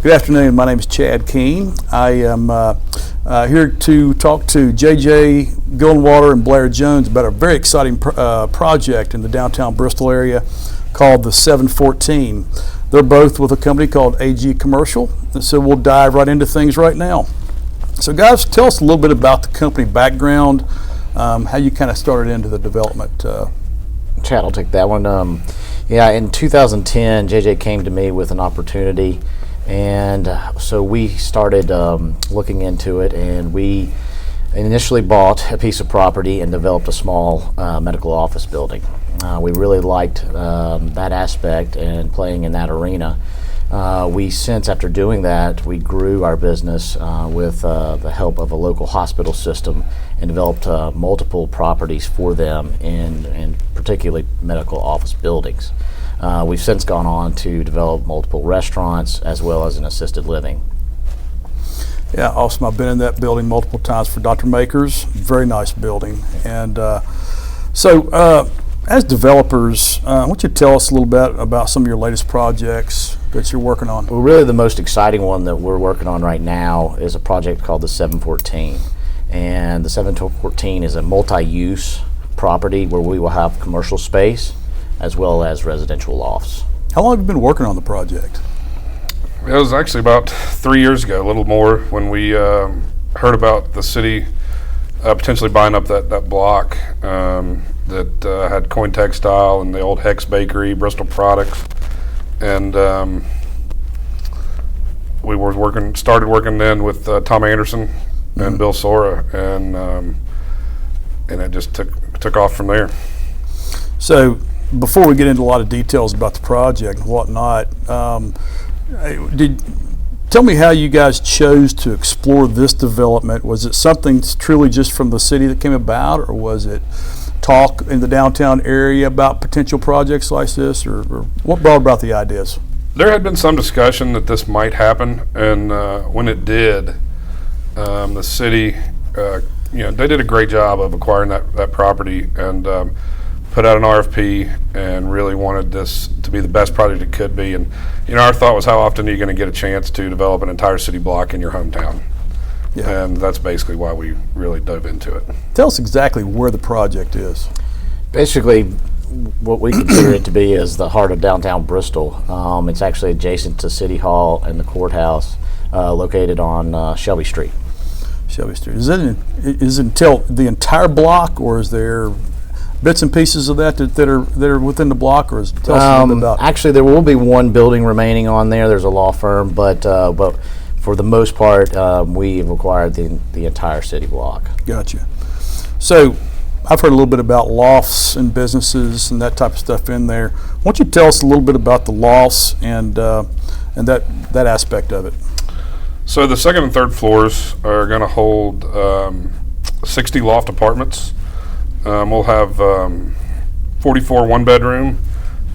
Good afternoon. My name is Chad Keene. I am here to talk to J.J. Gillenwater and Blair Jones about a very exciting project in the downtown Bristol area called the 714. They're both with a company called AG Commercial, and so we'll dive right into things right now. So guys, tell us a little bit about the company background, how you kind of started into the development. Chad, I'll take that one. In 2010, JJ came to me with an opportunity, and so we started looking into it, and we initially bought a piece of property and developed a small medical office building. We really liked that aspect and playing in that arena. Since after doing that, we grew our business with the help of a local hospital system and developed multiple properties for them in particularly medical office buildings. We've since gone on to develop multiple restaurants as well as an assisted living. Yeah, awesome. I've been in that building multiple times for Dr. Makers. Very nice building. And so as developers, why don't you tell us a little bit about some of your latest projects that you're working on? Well, really the most exciting one that we're working on right now is a project called the 714. And the 714 is a multi-use property where we will have commercial space as well as residential lofts. How long have you been working on the project? It was actually about 3 years ago, a little more, when we heard about the city potentially buying up that block that had Coin Textile and the old Hex Bakery, Bristol Products, and we were started working then with Tom Anderson and Bill Sora, and it just took off from there. So before we get into a lot of details about the project and whatnot, tell me how you guys chose to explore this development. Was it something truly just from the city that came about, or was it talk in the downtown area about potential projects like this, or what brought about the ideas? There had been some discussion that this might happen, and when it did, the city, they did a great job of acquiring that property and put out an RFP and really wanted this to be the best project it could be. And our thought was, how often are you going to get a chance to develop an entire city block in your hometown? Yeah. And that's basically why we really dove into it. Tell us exactly where the project is. Basically, what we consider it to be is the heart of downtown Bristol. It's actually adjacent to City Hall and the courthouse, located on Shelby Street. Shelby Street. Is it until the entire block, or is there bits and pieces of that are within the block, or tell us a little bit about? Actually, there will be one building remaining on there. There's a law firm, but for the most part, we have acquired the entire city block. Gotcha. So I've heard a little bit about lofts and businesses and that type of stuff in there. Why don't you tell us a little bit about the lofts and that aspect of it? So the second and third floors are going to hold 60 loft apartments. We'll have 44 one-bedroom,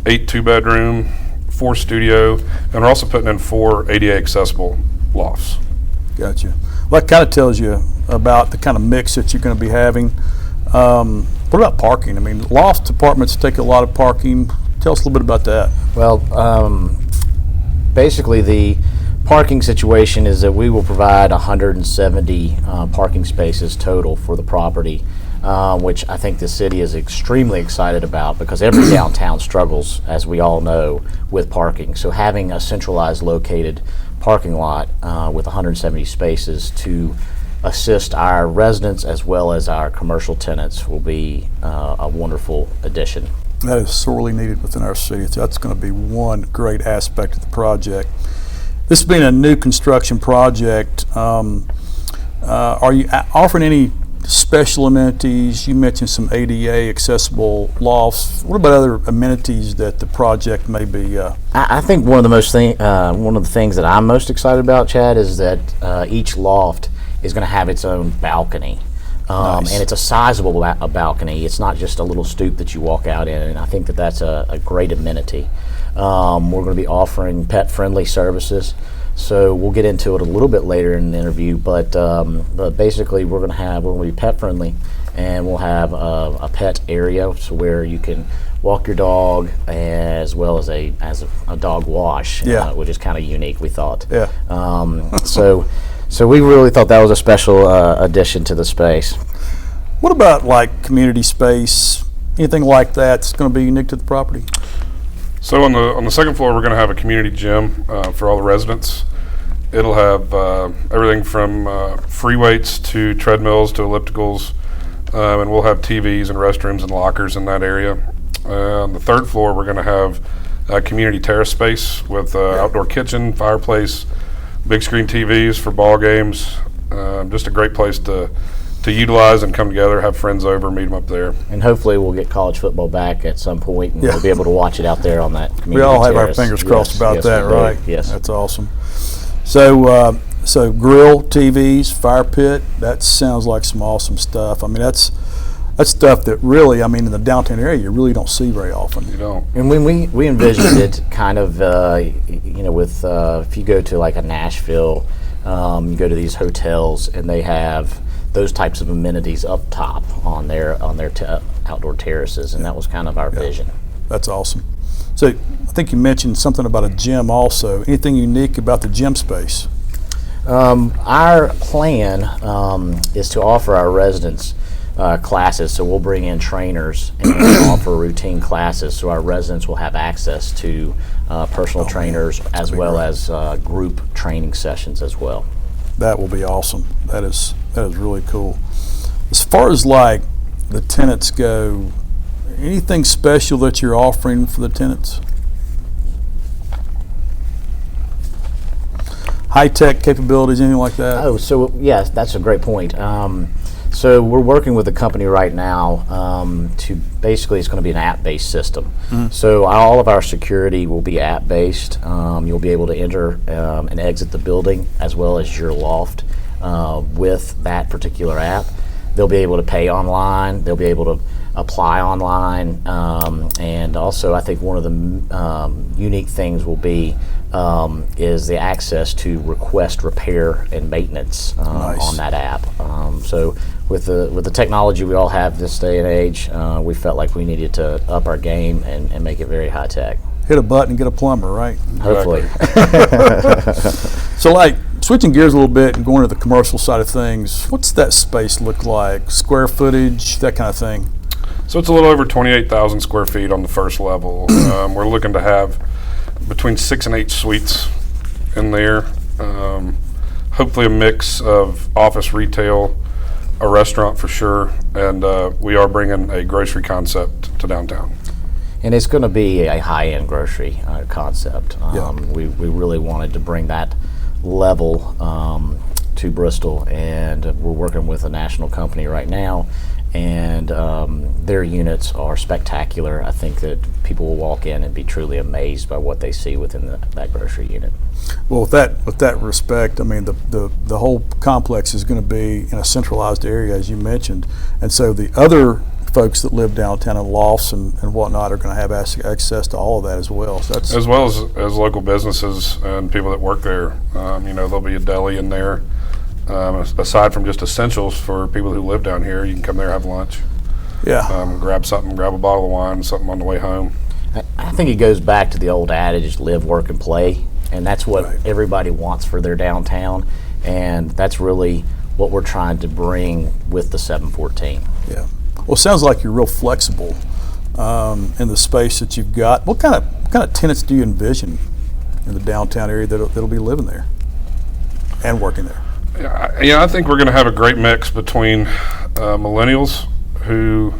8 two-bedroom, 4 studio, and we're also putting in 4 ADA accessible lofts. Gotcha. Well, that kind of tells you about the kind of mix that you're going to be having. What about parking? I mean, loft apartments take a lot of parking. Tell us a little bit about that. Well, basically the parking situation is that we will provide 170 parking spaces total for the property, which I think the city is extremely excited about, because every downtown struggles, as we all know, with parking. So having a centralized located parking lot with 170 spaces to assist our residents as well as our commercial tenants will be a wonderful addition. That is sorely needed within our city. That's going to be one great aspect of the project. This being a new construction project, are you offering any special amenities? You mentioned some ADA accessible lofts. What about other amenities that the project may be? I think one of the things that I'm most excited about, Chad, is that each loft is going to have its own balcony. Nice. And it's a sizable balcony. It's not just a little stoop that you walk out in, and I think that that's a great amenity. We're going to be offering pet-friendly services, so we'll get into it a little bit later in the interview, but basically we're going to be pet-friendly, and we'll have a pet area, so where you can walk your dog as well as a dog wash, which is kind of unique, we thought. Yeah. So we really thought that was a special addition to the space. What about like community space? Anything like that's going to be unique to the property? So on the second floor, we're going to have a community gym for all the residents. It'll have everything from free weights to treadmills to ellipticals, and we'll have TVs and restrooms and lockers in that area. On the third floor, we're going to have a community terrace space with outdoor kitchen, fireplace, big screen TVs for ball games. Just a great place to utilize and come together, have friends over, meet them up there. And hopefully we'll get college football back at some point, and we'll be able to watch it out there on that community We all have terrace. our fingers crossed about that, right? Yes. That's awesome. So, so grill, TVs, fire pit, that sounds like some awesome stuff. I mean, that's stuff that really, I mean, in the downtown area, you really don't see very often. You don't. And when we envisioned it kind of, with, if you go to like a Nashville, you go to these hotels and they have those types of amenities up top on their outdoor terraces, and that was kind of our vision. That's awesome. So I think you mentioned something about a gym also. Anything unique about the gym space? Our plan is to offer our residents classes, so we'll bring in trainers and offer routine classes, so our residents will have access to personal trainers as well as group training sessions as well. That will be awesome. That is really cool. As far as like the tenants go, anything special that you're offering for the tenants? High-tech capabilities, anything like that? Oh, so yes, that's a great point. So we're working with a company right now to basically, it's going to be an app-based system. So all of our security will be app-based. You'll be able to enter and exit the building as well as your loft with that particular app. They'll be able to pay online. They'll be able to apply online. And also, I think one of the unique things will be is the access to request repair and maintenance on that app. So with the technology we all have this day and age, we felt like we needed to up our game and make it very high tech. Hit a button and get a plumber, right? Hopefully. So like switching gears a little bit and going to the commercial side of things, what's that space look like? Square footage, that kind of thing? So it's a little over 28,000 square feet on the first level. We're looking to have between 6 and 8 suites in there. Hopefully a mix of office, retail, a restaurant for sure, and we are bringing a grocery concept to downtown. And it's going to be a high-end grocery concept. We really wanted to bring that level to Bristol, and we're working with a national company right now, and their units are spectacular. I think that people will walk in and be truly amazed by what they see within that grocery unit. Well, with that respect, I mean the whole complex is going to be in a centralized area, as you mentioned, and so the other folks that live downtown in lofts and whatnot are going to have access to all of that as well. So that's as well as local businesses and people that work there. There'll be a deli in there. Aside from just essentials for people who live down here, you can come there, have lunch. Yeah. Grab something, grab a bottle of wine, something on the way home. I think it goes back to the old adage, live, work, and play. And that's what everybody wants for their downtown. And that's really what we're trying to bring with the 714. Yeah. Well, it sounds like you're real flexible in the space that you've got. What kind of tenants do you envision in the downtown area that'll be living there and working there? Yeah, I think we're going to have a great mix between millennials who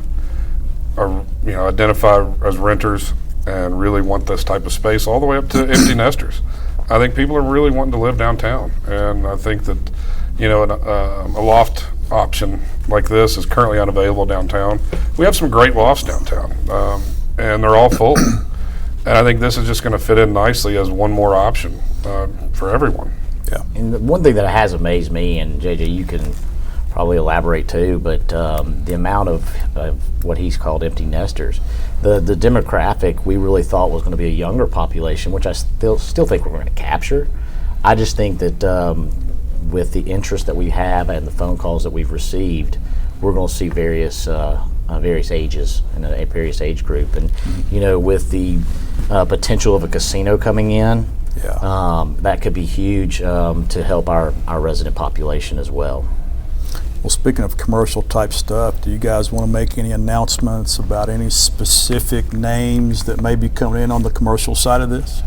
are, identify as renters and really want this type of space, all the way up to empty nesters. I think people are really wanting to live downtown, and I think that, a loft option like this is currently unavailable downtown. We have some great lofts downtown, and they're all full. And I think this is just going to fit in nicely as one more option for everyone. Yeah. And the one thing that has amazed me, and JJ, you can probably elaborate too, but the amount of what he's called empty nesters, the demographic we really thought was going to be a younger population, which I still think we're going to capture. I just think that with the interest that we have and the phone calls that we've received, we're going to see various ages and a various age group. And with the potential of a casino coming in, that could be huge to help our resident population as well. Well, speaking of commercial type stuff, do you guys want to make any announcements about any specific names that may be coming in on the commercial side of this?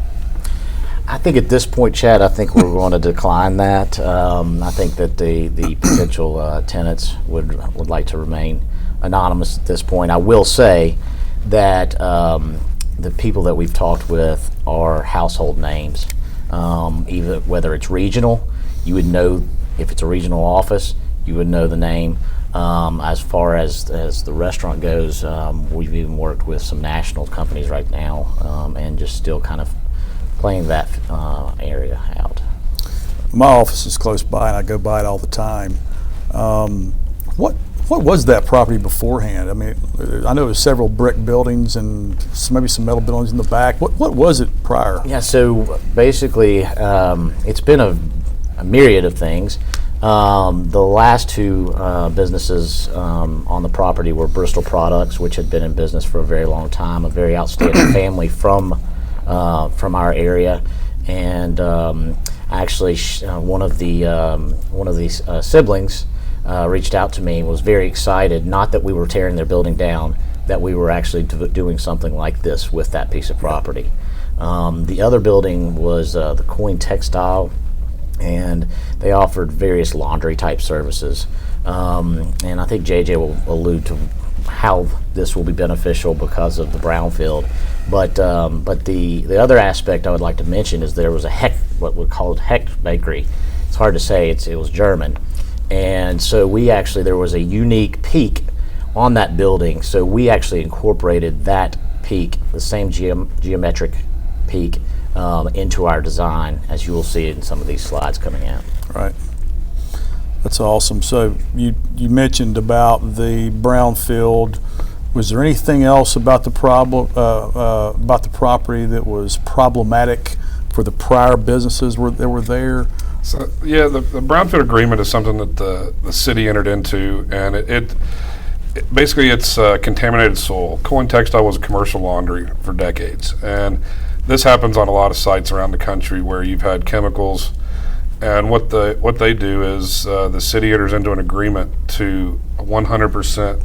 I think at this point, Chad, I think we're going to decline that. I think that the potential tenants would like to remain anonymous at this point. I will say that the people that we've talked with are household names. Even whether it's regional, you would know if it's a regional office, you would know the name. As far as the restaurant goes, we've even worked with some national companies right now, and just still kind of playing that area out. My office is close by, and I go by it all the time. What was that property beforehand? I mean, I know there's several brick buildings and maybe some metal buildings in the back. What was it prior? Yeah, so basically, it's been a myriad of things. The last two businesses on the property were Bristol Products, which had been in business for a very long time, a very outstanding family from our area, and actually one of these siblings reached out to me and was very excited, not that we were tearing their building down, that we were actually doing something like this with that piece of property. The other building was the Coin Textile, and they offered various laundry type services. And I think JJ will allude to how this will be beneficial because of the brownfield. But the other aspect I would like to mention is there was what we called Heck Bakery. It's hard to say, it was German. And so there was a unique peak on that building. So we actually incorporated that peak, the same geometric peak, into our design, as you will see in some of these slides coming out. Right. That's awesome. So you mentioned about the brownfield. Was there anything else about the about the property that was problematic for the prior businesses that were there? So, yeah, the Brownfield Agreement is something that the city entered into, and it basically it's contaminated soil. Coin Textile was a commercial laundry for decades, and this happens on a lot of sites around the country where you've had chemicals. And what they do is the city enters into an agreement to 100%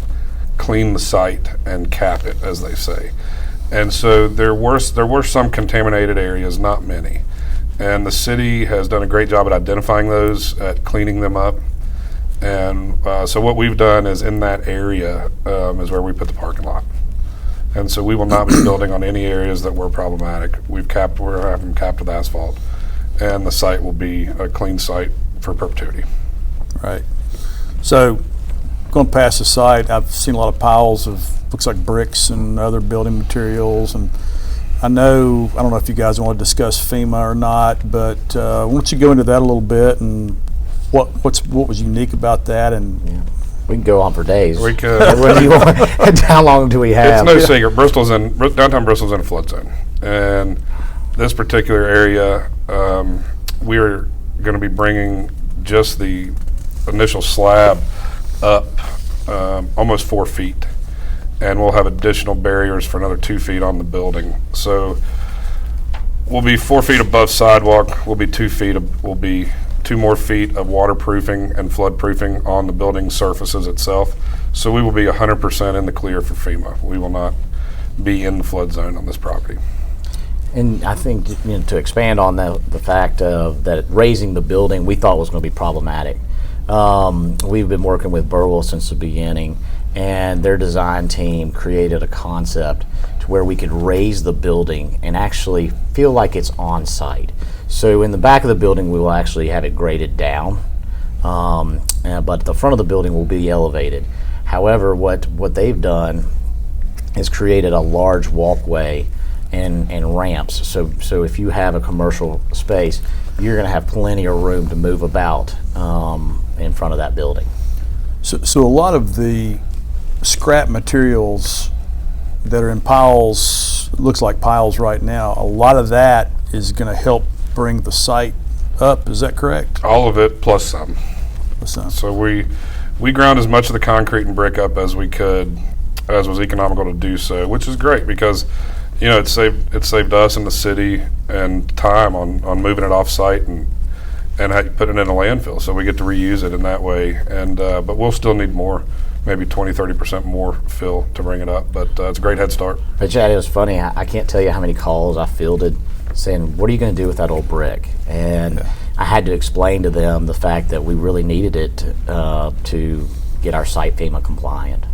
clean the site and cap it, as they say. And so there were some contaminated areas, not many. And the city has done a great job at identifying those, at cleaning them up. And so what we've done is in that area is where we put the parking lot. And so we will not be building on any areas that were problematic. We're having them capped with asphalt. And the site will be a clean site for perpetuity. Right. So going past the site, I've seen a lot of piles of, looks like bricks and other building materials, and I don't know if you guys want to discuss FEMA or not, but why don't you go into that a little bit and what was unique about that? And yeah. We can go on for days. We could. What do you want? How long do we have? It's no secret. Downtown Bristol's in a flood zone, and this particular area, we are going to be bringing just the initial slab up almost 4 feet. And we'll have additional barriers for another 2 feet on the building. So we'll be 4 feet above sidewalk. We'll be 2 more feet of waterproofing and floodproofing on the building surfaces itself. So we will be 100% in the clear for FEMA. We will not be in the flood zone on this property. And I think to expand on the fact that raising the building we thought was going to be problematic. We've been working with Burwell since the beginning, and their design team created a concept to where we could raise the building and actually feel like it's on site. So in the back of the building we will actually have it graded down, but the front of the building will be elevated. However, what they've done is created a large walkway and ramps. So if you have a commercial space, you're going to have plenty of room to move about in front of that building. So a lot of the scrap materials that are in piles, looks like piles right now, a lot of that is going to help bring the site up. Is that correct? All of it plus some. Plus some. So we we ground as much of the concrete and brick up as we could, as was economical to do so, which is great because, you know, it saved us and the city and time on moving it off site and putting it in a landfill. So we get to reuse it in that way. And but we'll still need more, maybe 20-30% more fill to bring it up. But it's a great head start. But Chad, it was funny. I can't tell you how many calls I fielded saying, "What are you going to do with that old brick?" And I had to explain to them the fact that we really needed it to get our site FEMA compliant.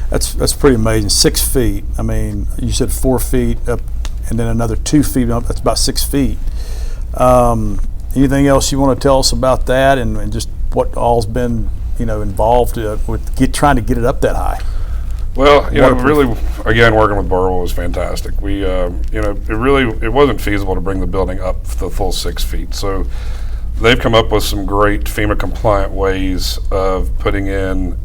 That's pretty amazing. 6 feet. I mean, you said 4 feet up, and then another 2 feet up. That's about 6 feet. Anything else you want to tell us about that, and just what all's been, you know, involved with trying to get it up that high? Well, you know, really, again, working with Burwell was fantastic. We, you know, it wasn't feasible to bring the building up the full 6 feet. So they've come up with some great FEMA compliant ways of putting in,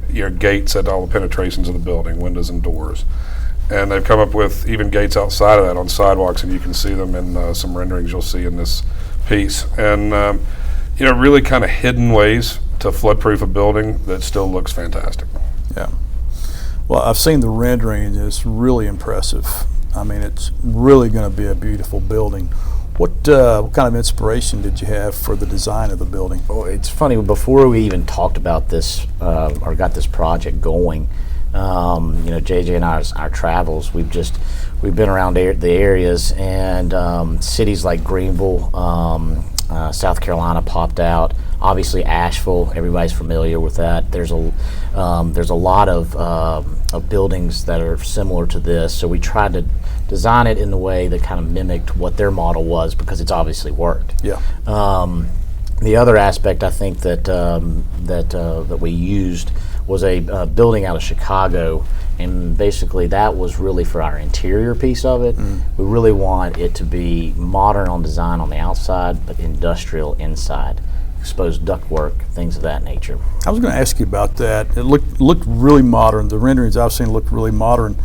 you know, gates at all the penetrations of the building, windows and doors. And they've come up with even gates outside of that on sidewalks, and you can see them in some renderings you'll see in this piece. And, you know, really kind of hidden ways to flood-proof a building that still looks fantastic. Yeah. Well, I've seen the rendering, and it's really impressive. I mean, it's really going to be a beautiful building. What kind of inspiration did you have for the design of the building? Well, it's funny, before we even talked about this or got this project going, you know, JJ and our travels, we've been around the areas, and cities like Greenville, South Carolina popped out. Obviously, Asheville, everybody's familiar with that. There's a lot of buildings that are similar to this, so we tried to design it in the way that kind of mimicked what their model was, because it's obviously worked. Yeah. The other aspect I think that we used was a building out of Chicago, and basically that was really for our interior piece of it. We really want it to be modern on design on the outside, but industrial inside. Exposed ductwork, things of that nature. I was going to ask you about that. It looked really modern. The renderings I've seen looked really modern,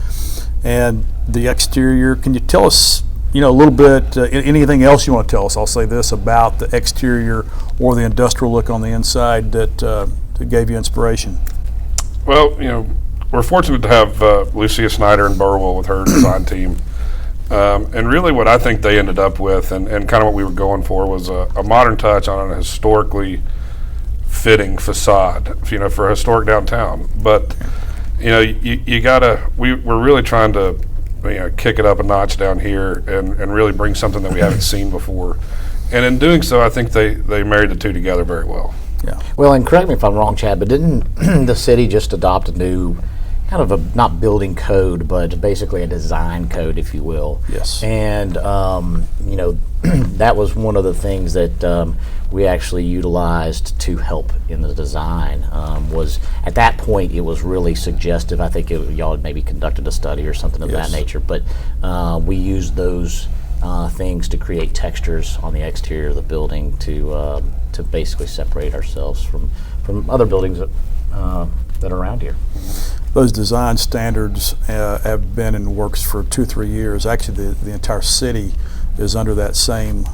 and the exterior. Can you tell us, you know, a little bit? Anything else you want to tell us? I'll say this about the exterior or the industrial look on the inside that gave you inspiration. Well, you know, we're fortunate to have Lucia Snyder and Burwell with her design team. And really what I think they ended up with, and kind of what we were going for, was a modern touch on a historically fitting facade, you know, for a historic downtown. But, you know, you gotta, we're really trying to, you know, kick it up a notch down here and really bring something that we haven't seen before. And in doing so, I think they married the two together very well. Yeah. Well, and correct me if I'm wrong, Chad, but didn't the city just adopt a new kind of a, not building code, but basically a design code, if you will? Yes. And, you know, that was one of the things that we actually utilized to help in the design. Was at that point, it was really suggestive. I think y'all had maybe conducted a study or something of that nature, but we used those things to create textures on the exterior of the building to basically separate ourselves from other buildings that are around here. Those design standards have been in the works for 2 or 3 years. Actually, the entire city is under that same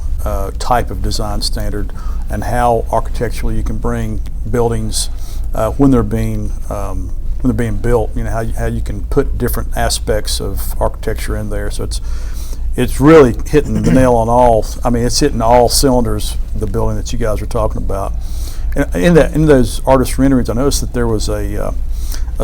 type of design standard, and how architecturally you can bring buildings when they're being built. You know, how you can put different aspects of architecture in there. So it's really hitting the nail on all. I mean, it's hitting all cylinders. The building that you guys are talking about. And in those artist renderings, I noticed that there was a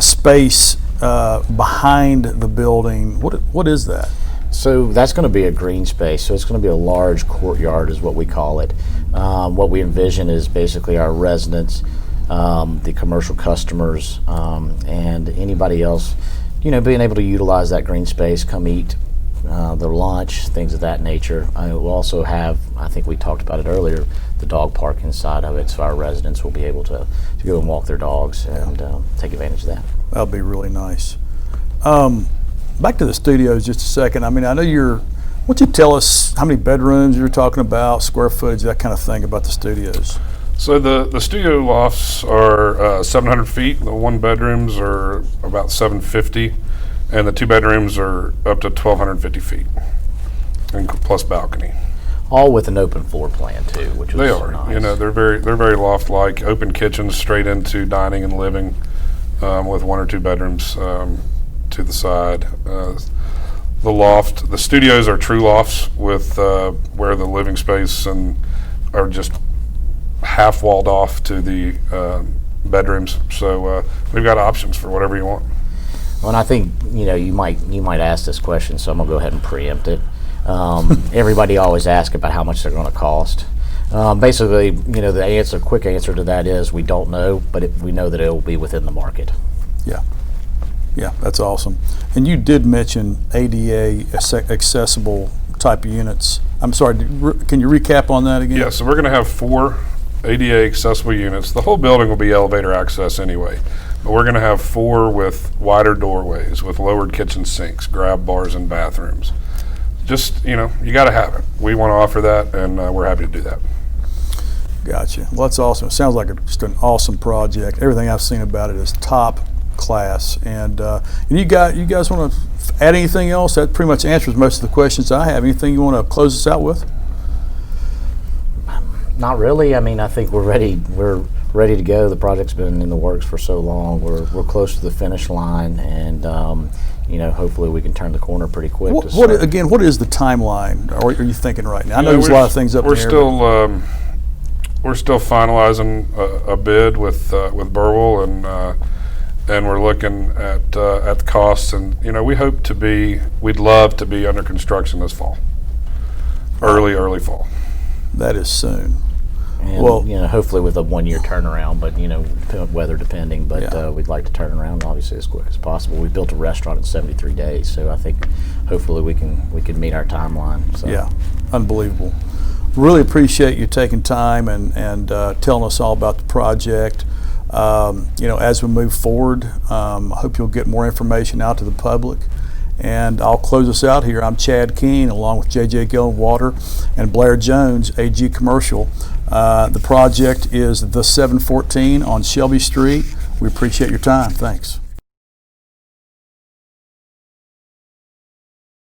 space behind the building. What is that? So that's going to be a green space. So it's going to be a large courtyard, is what we call it. What we envision is basically our residents, the commercial customers, and anybody else, you know, being able to utilize that green space, come eat their lunch, things of that nature. We'll also have, I think we talked about it earlier, the dog park inside of it, so our residents will be able to go and walk their dogs and take advantage of that. That'll be really nice. Back to the studios just a second. I mean, I know why don't you tell us how many bedrooms you're talking about, square footage, that kind of thing about the studios? So the studio lofts are 700 feet. The 1 bedrooms are about 750, and the 2 bedrooms are up to 1,250 and plus balcony. all with an open floor plan too, which was They are. nice. You know, they're very loft-like, open kitchens straight into dining and living, with 1 or 2 bedrooms to the side. The loft, the studios are true lofts with where the living space and are just half walled off to the bedrooms. So we've got options for whatever you want. Well, and I think you might ask this question, so I'm gonna go ahead and preempt it. Everybody always asks about how much they're going to cost. Basically, the quick answer to that is we don't know, but we know that it will be within the market. Yeah, that's awesome. And you did mention ADA accessible type of units. I'm sorry, can you recap on that again? Yeah, so we're going to have 4 ADA accessible units. The whole building will be elevator access anyway, but we're going to have 4 with wider doorways, with lowered kitchen sinks, grab bars, and bathrooms. Just, you got to have it. We want to offer that, and we're happy to do that. Gotcha. Well, that's awesome. It sounds like just an awesome project. Everything I've seen about it is top class. And you guys want to add anything else? That pretty much answers most of the questions I have. Anything you want to close us out with? Not really. I mean, I think we're ready. We're ready to go. The project's been in the works for so long. We're close to the finish line, and hopefully we can turn the corner pretty quick. What is the timeline? Or are you thinking right now? I know there's a lot of things up there. We're still finalizing a bid with Burwell, and we're looking at the costs, and we'd love to be under construction this fall, early fall. That is soon. And, hopefully with a 1-year turnaround, but, weather depending, but Yeah. we'd like to turn around obviously as quick as possible. We built a restaurant in 73 days, so I think hopefully we can meet our timeline. So. Yeah, unbelievable. Really appreciate you taking time and telling us all about the project. As we move forward, I hope you'll get more information out to the public. And I'll close us out here. I'm Chad Keene, along with J.J. Gillenwater and Blair Jones, AG Commercial. The project is the 714 on Shelby Street. We appreciate your time. Thanks.